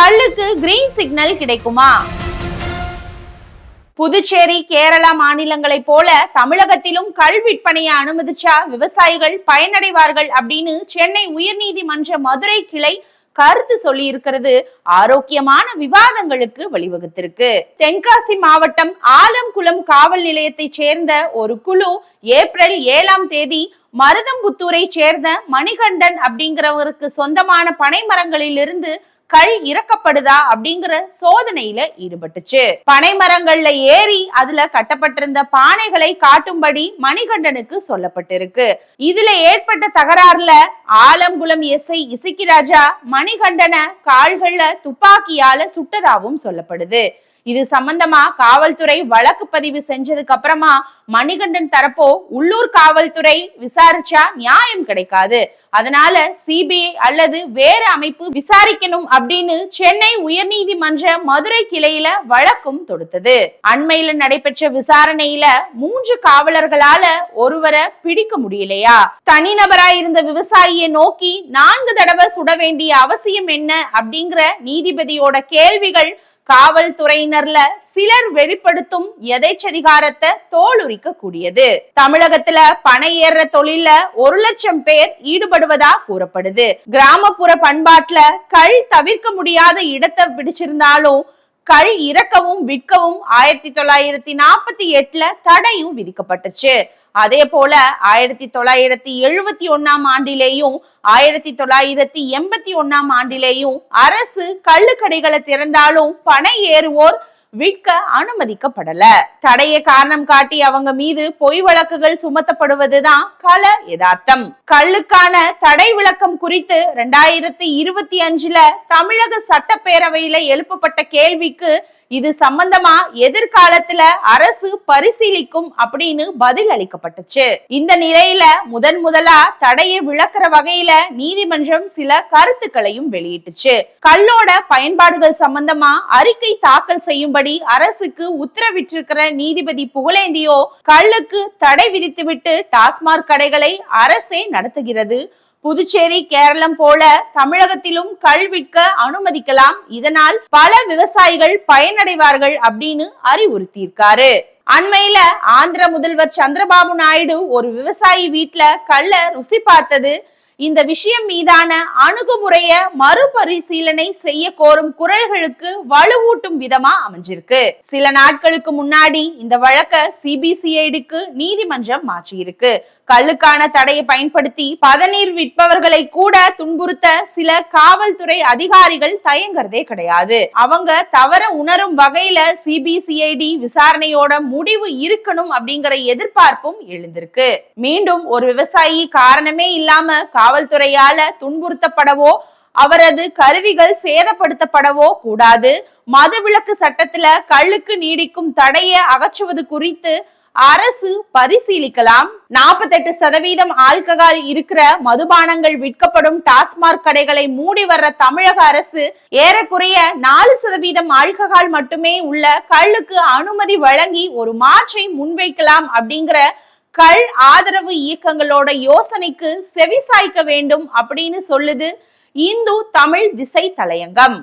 கள்ளுக்கு green signal கிடைக்குமா? புதுச்சேரி, கேரளா மாநிலங்களை போல தமிழகத்திலும் கள் விற்பனையை அனுமதிச்சா விவசாயிகள் பயனடைவார்கள் அப்படின்னு சென்னை உயர்நீதிமன்ற மதுரை கிளை கருத்து சொல்லி இருக்கிறது ஆரோக்கியமான விவாதங்களுக்கு வழிவகுத்திருக்கு. தென்காசி மாவட்டம் ஆலம்குளம் காவல் நிலையத்தை சேர்ந்த ஒரு குழு ஏப்ரல் 7ஆம் தேதி மருதம்புத்தூரை சேர்ந்த மணிகண்டன் அப்படிங்கிறவருக்கு சொந்தமான பனை மரங்களில் இருந்து கள் இறக்கப்படுதா அப்படிங்கிற சோதனையில ஈடுபட்டுச்சு. பனை மரங்கள்ல ஏறி அதுல கட்டப்பட்டிருந்த பானைகளை காட்டும்படி மணிகண்டனுக்கு சொல்லப்பட்டிருக்கு. இதுல ஏற்பட்ட தகராறுல ஆலம்குளம் எஸ்ஐ இசக்கிராஜா மணிகண்டனை கால்கள்ல துப்பாக்கியால சுட்டதாகவும் சொல்லப்படுது. இது சம்பந்தமா காவல்துறை வழக்கு பதிவு செஞ்சதுக்கு அப்புறமா மணிகண்டன் தரப்போ உள்ளூர் காவல்துறை விசாரிச்சா நியாயம் கிடைக்காது, அதனால சிபிஐ அல்லது வேற அமைப்பு விசாரிக்கணும் அப்படின்னு சென்னை உயர்நீதிமன்ற மதுரை கிளையில வழக்கும் தொடுத்தது. அண்மையில நடைபெற்ற விசாரணையில 3 காவலர்களால ஒருவரை பிடிக்க முடியலையா, தனிநபராய் இருந்த விவசாயியை நோக்கி 4 தடவை சுட வேண்டிய அவசியம் என்ன அப்படிங்கிற நீதிபதியோட கேள்விகள் காவல்துறையினர்ல சிலர் வெளிப்படுத்தும் எதேச்சதிகாரத்தை தோலுரிக்க கூடியது. தமிழகத்துல பனை ஏற தொழில 1 லட்சம் பேர் ஈடுபடுவதா கூறப்படுது. கிராமப்புற பண்பாட்டுல கள் தவிர்க்க முடியாத இடத்தை பிடிச்சிருந்தாலும் கள் இறக்கவும் விற்கவும் 1948 தடையும் விதிக்கப்பட்டுச்சு. அதே போல 1971ஆம் ஆண்டிலேயும் 1981ஆம் ஆண்டிலேயும் அரசு கள்ளுக்கடைகளை திறந்தாலும் பனை ஏறுவோர் விற்க அனுமதிக்கப்படல. தடைய காரணம் காட்டி அவங்க மீது பொய் வழக்குகள் சுமத்தப்படுவதுதான் கள யதார்த்தம். கள்ளுக்கான தடை விளக்கம் குறித்து 2025 தமிழக சட்டப்பேரவையில எழுப்பப்பட்ட கேள்விக்கு இது சம்பந்தமா எதிர்காலத்துல அரசு பரிசீலிக்கும் அப்படின்னு பதில் அளிக்கப்பட்டுச்சு. இந்த நிலையில முதலா தடையை விளக்குற வகையில நீதிமன்றம் சில கருத்துக்களையும் வெளியிட்டுச்சு. கள்ளோட பயன்பாடுகள் சம்பந்தமா அறிக்கை தாக்கல் செய்யும்படி அரசுக்கு உத்தரவிட்டிருக்கிற நீதிபதி புகழேந்தியோ கள்ளுக்கு தடை விதித்துவிட்டு டாஸ்மாக் கடைகளை அரசே நடத்துகிறது, புதுச்சேரி, கேரளம் போல தமிழகத்திலும் கள் விற்க அனுமதிக்கலாம், இதனால் பல விவசாயிகள் பயனடைவார்கள் அப்படின்னு அறிவுறுத்தியிருக்காரு. அண்மையில ஆந்திர முதல்வர் சந்திரபாபு நாயுடு ஒரு விவசாயி வீட்டுல கள்ள ருசி பார்த்தது இந்த விஷயம் மீதான அணுகுமுறைய மறுபரிசீலனை செய்ய கோரும் குரல்களுக்கு வலுவூட்டும் விதமா அமைஞ்சிருக்கு. சில நாட்களுக்கு முன்னாடி இந்த வழக்க சிபிசிஐடிக்கு நீதிமன்றம் மாற்றியிருக்கு. கள்ளுக்கான தடையை பயன்படுத்தி பதநீர் விற்பவர்களை கூட துன்புறுத்த சில காவல்துறை அதிகாரிகள் தயங்குறதே கிடையாது. அவங்க தவற உணரும் வகையில சிபிசிஐடி விசாரணையோட முடிவு இருக்கணும் அப்படிங்கிற எதிர்பார்ப்பும் எழுந்திருக்கு. மீண்டும் ஒரு விவசாயி காரணமே இல்லாம காவல்துறையால துன்புறுத்தப்படவோ அவரது கருவிகள் சேதப்படுத்தப்படவோ கூடாது. மதுவிலக்கு சட்டத்துல கள்ளுக்கு நீடிக்கும் தடையை அகற்றுவது குறித்து அரசு பரிசீலிக்கலாம். 48% ஆல்கஹால் இருக்கிற மதுபானங்கள் விற்கப்படும் டாஸ்மாக் கடைகளை மூடி வர்ற தமிழக அரசு ஏறக்குறைய 4% ஆல்கஹால் மட்டுமே உள்ள கள்ளுக்கு அனுமதி வழங்கி ஒரு மாற்றை முன்வைக்கலாம் அப்படிங்கிற கள் ஆதரவு இயக்கங்களோட யோசனைக்கு செவிசாய்க்க வேண்டும் அப்படின்னு சொல்லுது இந்து தமிழ் திசை தலையங்கம்.